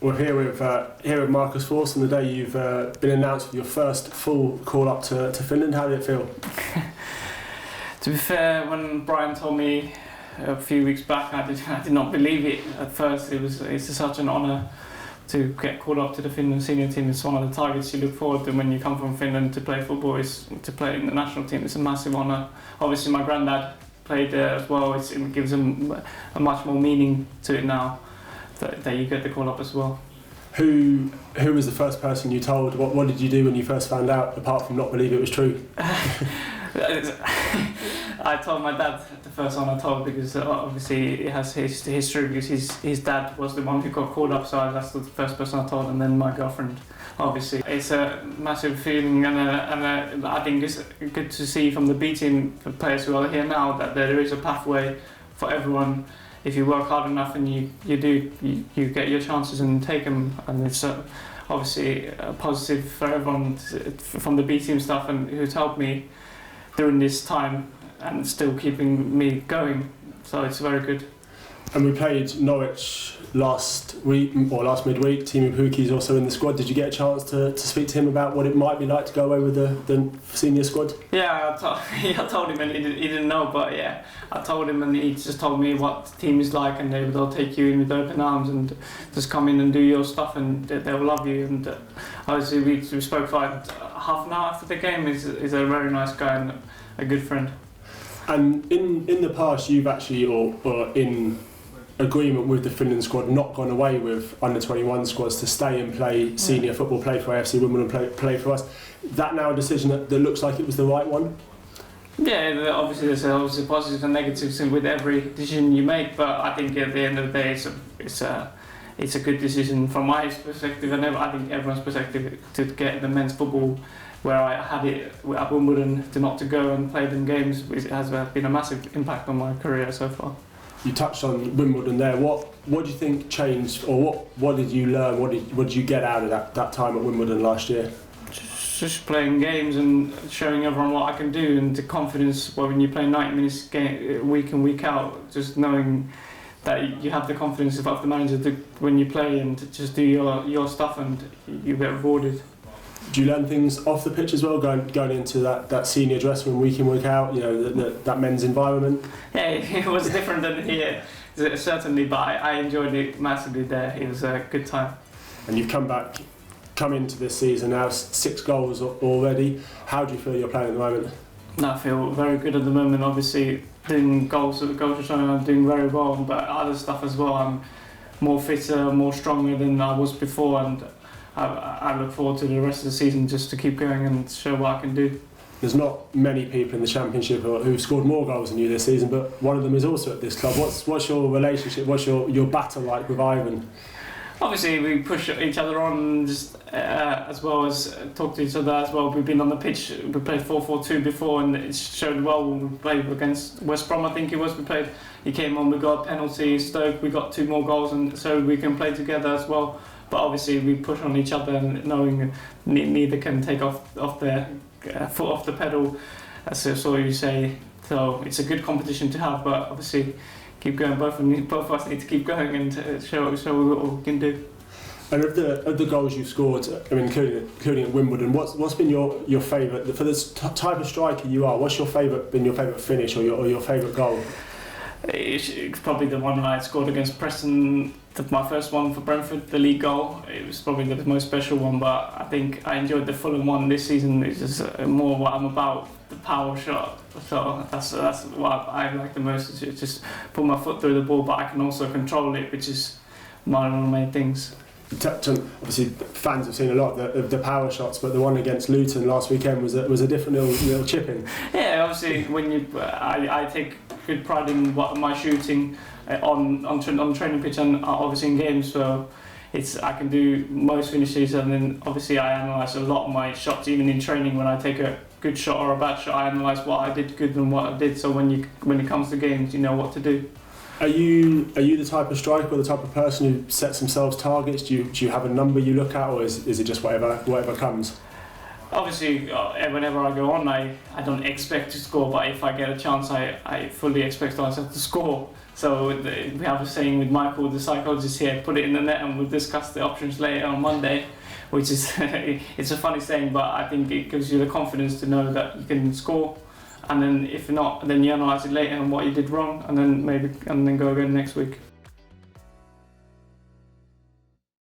We're here with Marcus Forss on the day you've been announced with your first full call up to Finland. How did it feel? To be fair, when Brian told me a few weeks back, I did not believe it at first. It's such an honour to get called up to the Finland senior team. It's one of the targets you look forward to when you come from Finland to play football, is to play in the national team. It's a massive honour. Obviously my granddad played there as well. It gives him a much more meaning to it now that you get the call up as well. Who was the first person you told? What did you do when you first found out, apart from not believe it was true? I told my dad, the first one I told, because obviously it has his history, because his dad was the one who got called up, so that's the first person I told, and then my girlfriend. Obviously, it's a massive feeling, and I think it's good to see from the B team, the players who are here now, that there is a pathway for everyone. If you work hard enough and you get your chances and take them, and it's obviously positive for everyone from the B team staff and who's helped me during this time and still keeping me going. So it's very good. And we played Norwich last midweek. Teemu Pukki's also in the squad. Did you get a chance to speak to him about what it might be like to go away with the senior squad? Yeah, I told him, and he didn't know, but yeah, I told him, and he just told me what the team is like, and they'll take you in with open arms and just come in and do your stuff, and they'll love you. And obviously we spoke for half an hour after the game. He's a very nice guy and a good friend. And in the past, you've actually, or in agreement with the Finland squad, not gone away with under-21 squads to stay and play senior football, play for AFC Wimbledon, play for us. That now a decision that looks like it was the right one? Yeah, obviously there's obviously positives and negatives with every decision you make, but I think at the end of the day it's a good decision from my perspective, and I think everyone's perspective, to get the men's football where I had it at Wimbledon, to go and play them games. It has been a massive impact on my career so far. You touched on Wimbledon there. What do you think changed, or what did you learn? What did you get out of that time at Wimbledon last year? Just playing games and showing everyone what I can do, and the confidence when you play 90 minutes week in, week out, just knowing that you have the confidence of the manager when you play and to just do your stuff, and you get rewarded. Do you learn things off the pitch as well, going into that senior dressing room week in, week out, that men's environment? Yeah, it was different than here, certainly, but I enjoyed it massively there. It was a good time. And you've come into this season now, 6 goals already. How do you feel you're playing at the moment? I feel very good at the moment. Obviously, doing goals return, I'm doing very well, but other stuff as well. I'm more fitter, more stronger than I was before, and I look forward to the rest of the season just to keep going and show what I can do. There's not many people in the Championship who've scored more goals than you this season, but one of them is also at this club. What's your relationship? What's your battle like with Ivan? Obviously, we push each other on, just as well as talk to each other as well. We've been on the pitch. We played 4-4-2 before, and it showed well when we played against West Brom. I think it was. He came on. We got a penalty. Stoke. We got 2 more goals, and so we can play together as well. But obviously, we push on each other, and knowing neither can take off their foot off the pedal, as so you say. So it's a good competition to have, but obviously, keep going. Both of us need to keep going and show what we can do. And of the goals you've scored, I mean, including at Wimbledon, what's been your favourite for this type of striker you are? What's your favourite finish or your favourite goal? It's probably the one I scored against Preston, my first one for Brentford, the league goal. It was probably the most special one, but I think I enjoyed the Fulham one this season. It's just more what I'm about, the power shot. So that's what I like the most. Is just put my foot through the ball, but I can also control it, which is one of the main things. Obviously, fans have seen a lot of the power shots, but the one against Luton last weekend was a different little chipping. Yeah, obviously, I take good pride in my shooting on training pitch and obviously in games. So I can do most finishes, and then obviously I analyse a lot of my shots, even in training. When I take a good shot or a bad shot, I analyse what I did good and what I did. So when it comes to games, you know what to do. Are you the type of striker or the type of person who sets themselves targets? Do you have a number you look at, or is it just whatever comes? Obviously, whenever I go on, I don't expect to score, but if I get a chance, I fully expect myself to score. We have a saying with Michael, the psychologist here, put it in the net and we'll discuss the options later on Monday, which is it's a funny saying, but I think it gives you the confidence to know that you can score, and then if not, then you analyse it later and what you did wrong, and then go again next week.